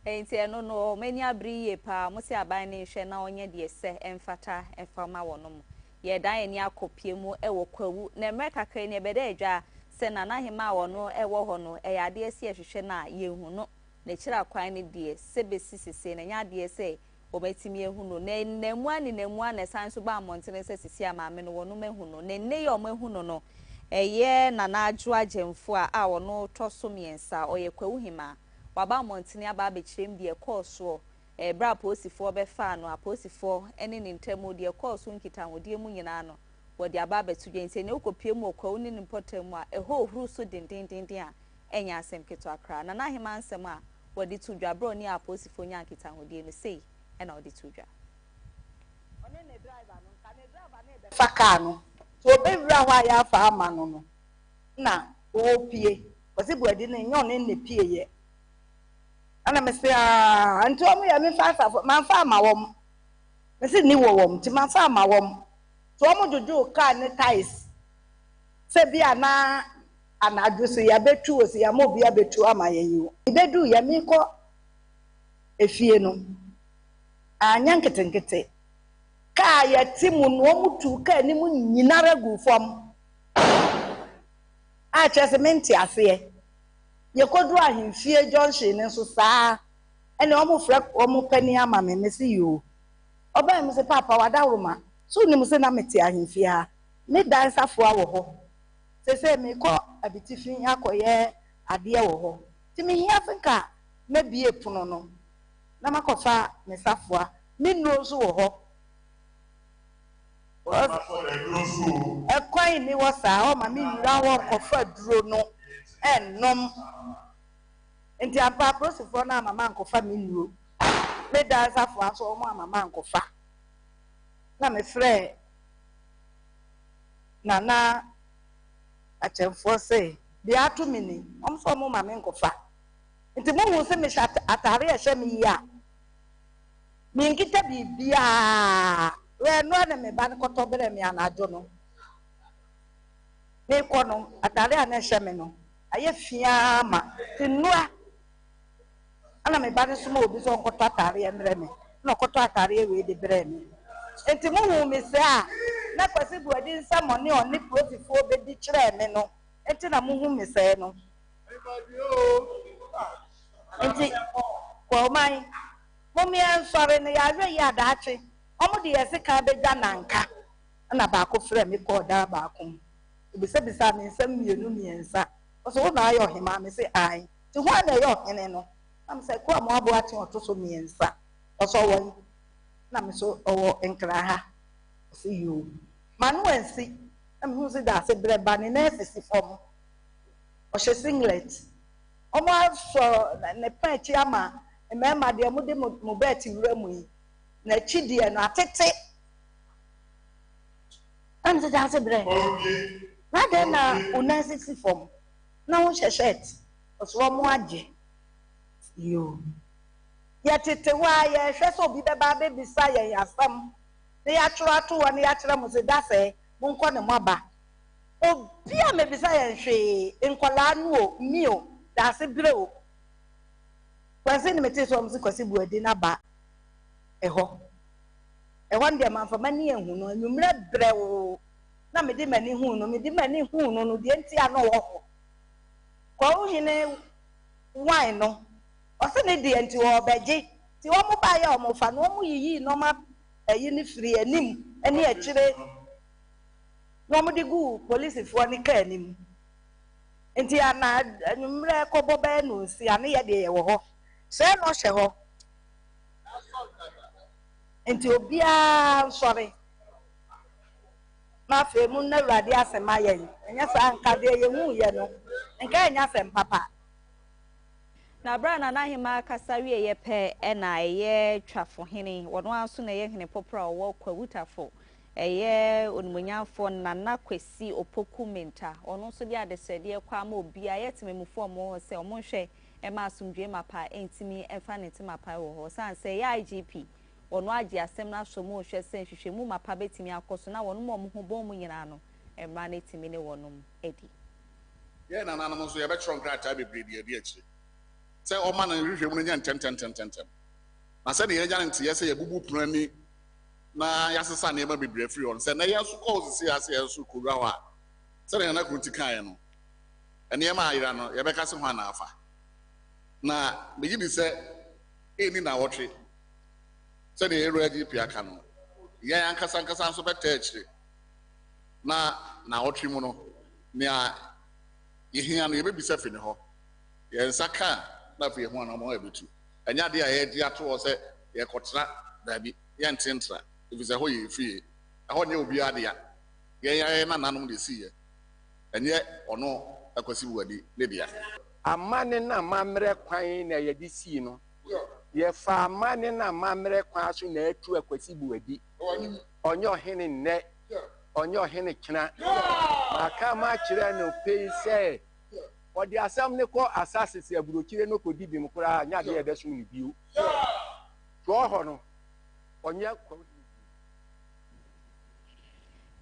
Enti no many abri ye pa mo se aban ne hwe na onye de se emfata emfama wonom ye dan ani akopie mu ewo kwawu na America kan ne bede adwa se nana hema wono ewo ho no e yade esi ehwehwe na ye hu no na kira kwan ne de se besisise na nya de se obetimi ehu no na nemu na sanso ba montene se sisi amaame no wono mehu no na ne ye o mehu no no eye nana adwo agemfo a wono toso miensa oye kwawu hima waba montini aba abechirem de course bra posifo be fa no aposifo ene ne ntemu de course nkita wode mu nyina no wode aba betudwe nse ne okopie mu okwa woni nimpotamu a eho huru so dindindin a enya asem keto akra na hema ansem a wode tudwa bro ni aposifo nya nkita wode no sei ena wode tudwa one ne driver no ka ne driver na be fa car no so be wura hwa ya fa ama no na o pie osibu adi ne nyon ne pie ye ana me say anto mu ya me fa man fa ma wom me say ni wo wom ti man fa ma wom to mu dudu car ne ties se bia na anadwo so ya betu o se ya mo bia betu ama yeyi ibedu ya mi ko efie no anya nketenkete ka ya timu no mu tu ka ni mu nyinara gu fam a chese menti ase ye kodu ahimfie junction ne so saa ene omo fra omo pani ama me mesi yo oba me se papa wadawroma so ni mu se na meti ahimfie ha me dansa fo awo ho se me ko abitifin akoye ade wo ho ti me hia fenka me bie puno no na makofa me safoa me nuro so wo ho ekwan ni wo saa o ma me nura wo kofa duro no enom enti apa prosifo na mama nkofa minuro me dansa fo aso o mama nkofa na me frɛ nana achemfo se bi atu mini omso mo mama nkofa enti mo hu se me atare a hye me ya mi nkita bibia we no na me ban koto bere me anajo no me kono atare a na hye me no aye fiama tinua ana me ba so mo obi so nkoto atare emre me na koto atare we de bere me enti mo hu me se a na kwasi buadi nsamoni oni profifo obedi kire me no enti na mo hu me se no enti ko mai mo mi ansore ne ya hwe ya daache omo de yesi ka begya nanka na ba ko frɛ me ko da ba ko bisa me nsam mienu miensa so na ayo hema me say ai ti ho na yo hene no am say ko mo abo ati otoso miensa so won na me so owo enkra ha see you manu ensi am hu say da se breba ne na efisi fom o she singlet o ma so ne panchi ama me ma de mo de mo beti wura mu yi na chidie no atete am say da se bre na de na unasisi fom na won sheshet oswo mo age yo ya tete wa ya hwe so bi beba be bisa ya yasam ne ya tworo ato wa ne ya kire mo se da se mo nko ne mo aba obi a me bisa ya hwe nkola nu o mi o da se bre o kwase ne mete so mo se kwase buadi na ba eho ndie manfa mani ehu no anwumre bre o na me de mani hu no no de nti ano wo ho ko hine wine no o se ne de nti wo beje ti wo mo ba ya o mo fa no mo yiyi no ma ayi ni firi anim ene akire no mo de gu police fo ni ka anim nti ana anwumre ko bo ba no si ane ye de ye wo ho se no hye ho nti obia sorry na fe mu na urade asema yen enya sa nka de ye hu ye no nka enya sem papa na bra na hima kasawie ye pe e na ye twafo hene wono aso na ye hene popra wo kwawutafo eye onmunyafo nana kwesi opoku menta ono so dia de sede kwa ma obi ayetime mu fo mo se omo hwe e ma asumdwe mapa entimi emfa ne ntimi mapa wo ho san se ya IGP ono agi asem na so mo hwe se hwehwe mu mapa betimi akoso na wono mo ho bom mu nyina no emra na etimi ne wonom edi ye na nanom so ye be tron krata be bredi edi achi se o ma na hwehwe mu nya ntem na se de ye nya nte ye se ye bubu prani na yasesa na ema bebre free on se na yesu cause se ase yesu kura wa se na kruti kan no ene ema ayira no ye be ka se ho na afa na meji bi se eni na wotwe se de ero IGP aka no ye ankasa so beta achire na wotwe mu no na ye hia no ye be bi se fi ne ho ye nsaka na fi ho na mo ebetu enya de a ye di ato se ye kotra dabi ye ntentra if is a hoye free a honey will be adia ye na nanom de see enye ono akwasi wadi lebia amane na mamre kwan na ye di see no ye fa amane na mamre kwan so na atu akwasi buwadi onye ohene nne onye ohene kina aka ma kire no pay say odi asam ne ko assassins aburokire no ko dibi mkura nya de ye beso ni biu to ho no onye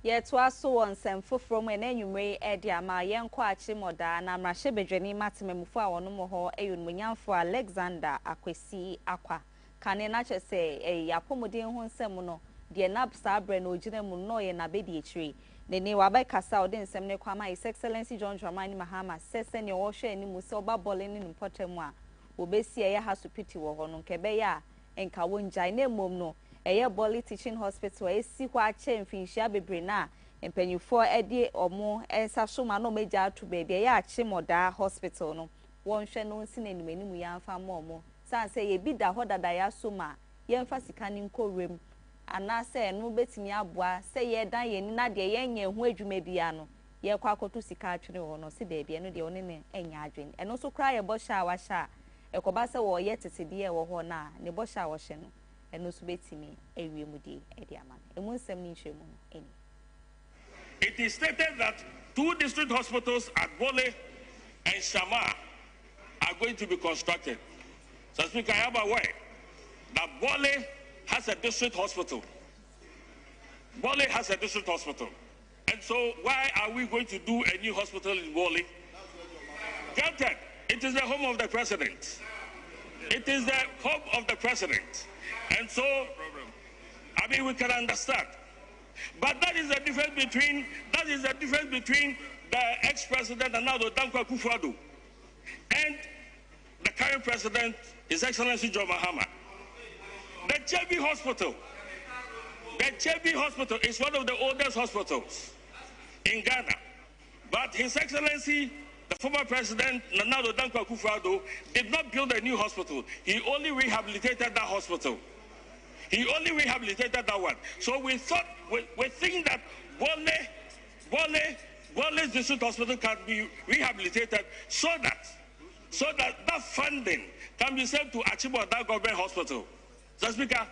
ye to aso won sem foforo mu na enwumre edi ama ye nko achi moda na mrahye bedwani matememufo a wono mo ho eyonmunyamfo Alexander Akwesi Akwa kane na chese yapomodin ho nsem no de na sabre na ogina mu no ye na bedi echire nene wabai kasa odin nsem ne kwama His Excellency John Dramani Mahama sese ne wo hwe ni mu se oba bole ni mpotemu a obesi ye ha supiti wo ho no nkebe ya enka wonjai na mom no eye Boli Teaching Hospital esi kwa che mfinhia bebre na empanyufo edi omo ensa so ma no meja atu baby eye ache moda hospital no wonhwe no nsi na nimanimu ya mfa momo san se ye bi da hodada ya so ma ye mfa sika ni nkorem ana se no betimi aboa se ye dan ye ni na de ye nya hu adwuma bia no ye kwa akoto sika atwene ho no se baby no de one ne enya adwen eno so kra ye bo sha wa sha ekoba se wo ye tetede ye wo ho na ne bo sha wo hye no eno so betimi ewiemudi edi amana emu nsem ni nhwemu eni. It is stated that 2 district hospitals at Bole and Shama are going to be constructed. So Speaker, I am aware that Bole has a district hospital. Bole has a district hospital. And so why are we going to do a new hospital in Bole? Granted, it is the home of the president. It is the home of the president. And so, I mean, we can understand. But that is the difference between the ex-president and now the Dankwa Kufuor and the current president, His Excellency John Mahama. The Chebi Hospital is one of the oldest hospitals in Ghana. But His Excellency, the former president, Nana Dankwa Kufuor, did not build a new hospital. He only rehabilitated that hospital. He only rehabilitated that one. So we think that Bole's district hospital can be rehabilitated so that that funding can be sent to Achiboda Government Hospital. So Speaker,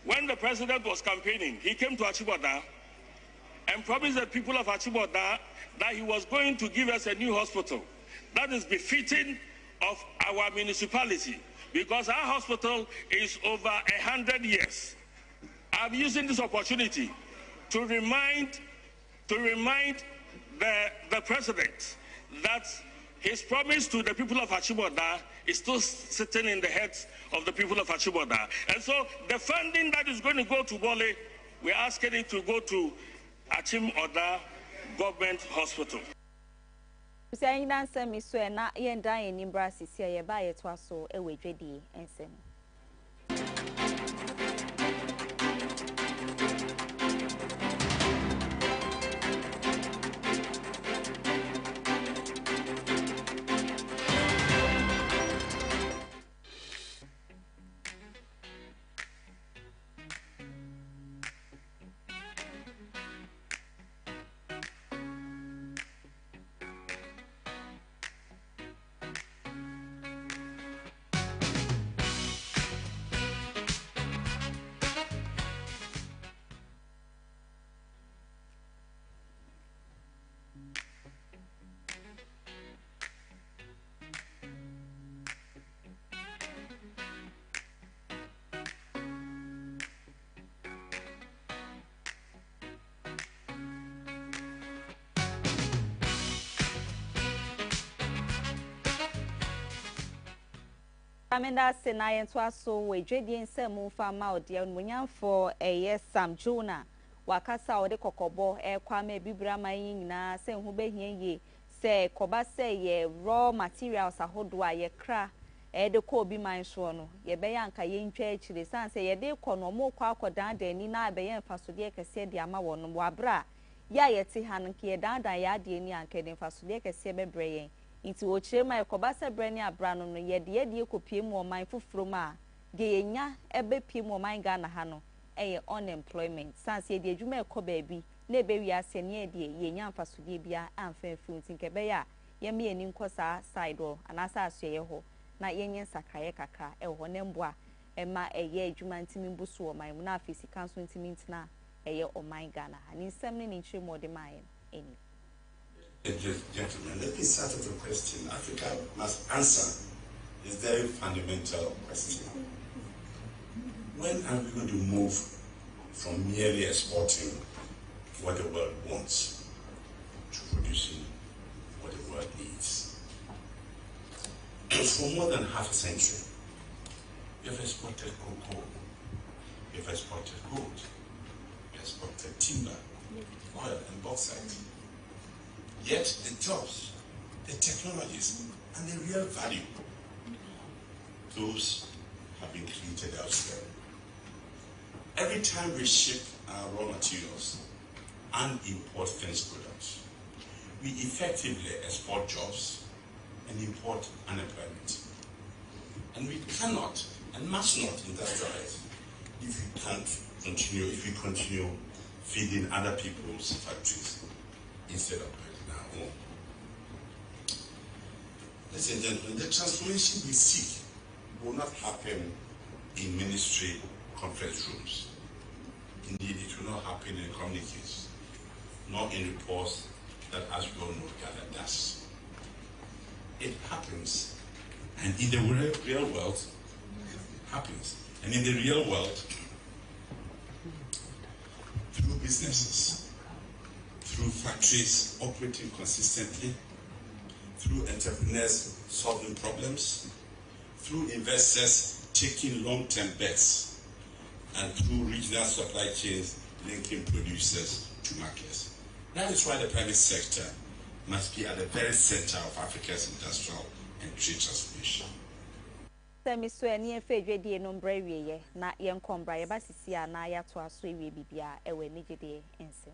when the president was campaigning, he came to Achiboda and promised the people of Achiboda that he was going to give us a new hospital that is befitting of our municipality, because our hospital is over 100 years. I'm using this opportunity to remind the president that his promise to the people of Achiboda is still sitting in the heads of the people of Achiboda. And so the funding that is going to go to Bole, we're asking it to go to Achim-Oda Government Hospital. Saying that some is so na yen dying in Brasis here by it was so away ready and same. Amenda Senayan Twaso, we Jadian Semu Farma or Dian Munyan for a yes, Sam Juna, Wakasa or the Kokobo, Kwame Bibra na say who be ye, say Koba say ye raw materials a hodwa ye cra, the ko be mine swono, ye bayanka yin church, the san say ye de kono mo kwa down de ni na bayan fasodia kese di ama won wabra, ya ye ti hanki ye danda ya di ni anke den fasodia kese be brayen. Inti ochire ma ekobasa brani abrano no ye kopie mu oman fufuro ma de enya ebe pie mu oman Ghana ha no eye unemployment sanse ye de adwuma ekoba bi na ebe wi ase ne ye nya mfasodie bia amfa fruit nkebe ya ye me ani nkosa side o anasa aso ye ho na ye nyen sakraye kakra e ho ne mboa ema eye adwuma ntimi mbuso oman mu na afisi kanso ntimi ntina eye oman Ghana ani nsem ne nchire mo de mayen eni. Gentlemen, let me start with a question Africa must answer. It's a very fundamental question. When are we going to move from merely exporting what the world wants to producing what the world needs? For more than half a century, we have exported cocoa, we have exported gold, we have exported timber, oil, and bauxite. Yet the jobs, the technologies, and the real value, those have been created elsewhere. Every time we ship our raw materials and import finished products, we effectively export jobs and import unemployment. And we cannot and must not industrialize if we continue feeding other people's factories instead of home. Ladies and gentlemen, the transformation we seek will not happen in ministry conference rooms. Indeed, it will not happen in communiques, nor in reports that, as we all know, gather dust. It happens, and in the real world, it happens. And in the real world, through businesses, through factories operating consistently, through entrepreneurs solving problems, through investors taking long-term bets, and through regional supply chains linking producers to markets. That is why the private sector must be at the very center of Africa's industrial and trade transformation. Na yenkombra yebasisi na ya to aso ewie bibia ewe nigede ensem.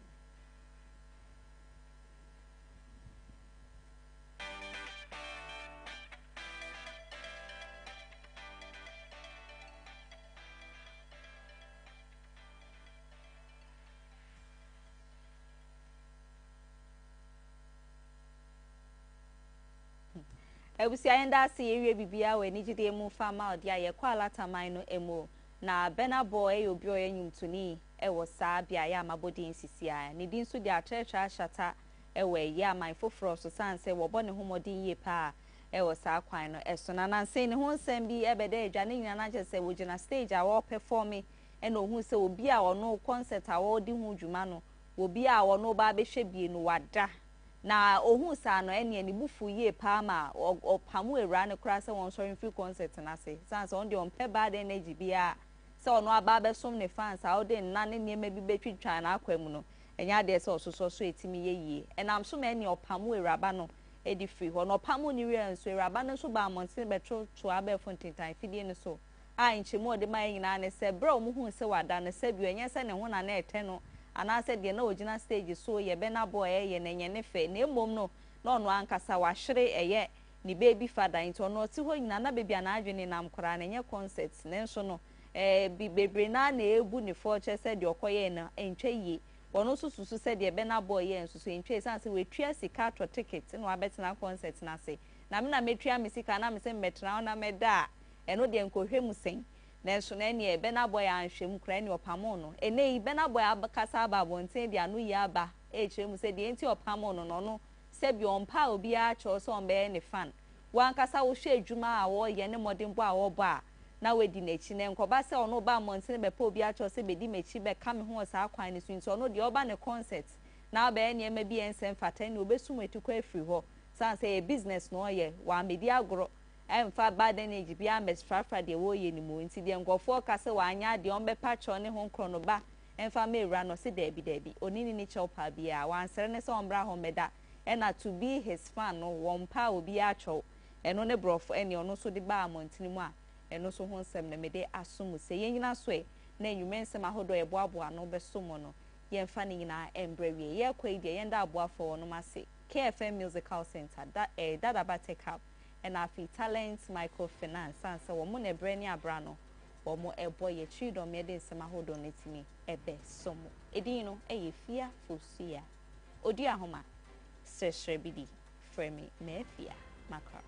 Ebusi ayenda si ewie bibia we nigide mu fama odi aye kwa lataman no emo na benabo e obi oye nyumtuni e wo saa bia ya mabodi nsisi a ne din so dia tretra ashata e we ya man foforo so sanse wo bone homodin ye pa e wo saa kwan no eso na nanse ne ho nsem bi e bede adwa ne nyina na chese wo gina stage a wo performing e no hu se obi a ono concert a wo di hu dwuma no obi a ono ba be hwe bie no wada na ohun sa no ene ni bufu ye pa ma opamu ewra ne kura se won sorry free concert na se sans on de on pe bad energy bia se ono aba be som ne fans a ode na ne niema bi betwitwa na akwam no enya de se ososo so etimi ye enam so me ne opamu ewra ba no edi free ho no opamu ni real so ewra ba no so ba monte betro to aba fontintan fidie ne so a nchemu de mai nyina ne se bro mu hu se wada ne se bi enye se ne ho na na ete no ana said ye na original stage so ye be na boy ye na nye ne fe na emom no na ono ankasa wa hwere eye ni baby father into no ti ho nyina na baby ana adwene nam kora na nye concert na nso no bi bebre na na ebu ni fortune said ye okoye na entwe yi wono sususu said ye be na boy ye nsusu entwe sanse we twa sika to ticket na wa betena concert na se na me na metwa misika na me se metena na me da eno de nkohwe musen Nenso na ne be na boy anhwem kra ne opamo no ene be na boy abakasa aba bonten dia no ya aba echirem se de enti opamo no no se bi ompa obi a cho so ombe ne fan wan kasa wo hwe adwuma a wo ye ne modern bo a wo ba na wedi nechi ne nkoba se ono ba monten be pa obi a cho se be di mechi be ka me ho sa akwan ne so nti ono de oba ne concert na be ne ma bi ensem fata ne obesum etukwa afiri ho san say business no ye wa medi agro emfa bad energy bia mesfrafra de wo ye ni mu nti de ngofo ka se wanya de on be patcho ne ho nkro no ba emfa mewura no se debi onini ni chopa bia wansere ne se ombra ho meda ena to be his fan no wompa obi acho eno ne brofo ene ono so de ba amontini mu a eno so ho nsem ne mede asomu se yenyina so e na enwumensem ahodo e boaboa no be somo no yemfa ne nyina embrawie ye kwa ide yenda aboafo no mase KFM Musical Center that about take up and Afia Talent Microfinance and so wo mo na brani abrano wo mo ebo ye chido me de nsema hodo netimi ebe somo edin no Afia Fosuah Oduahoma Sresrebidi frame me Afia Makara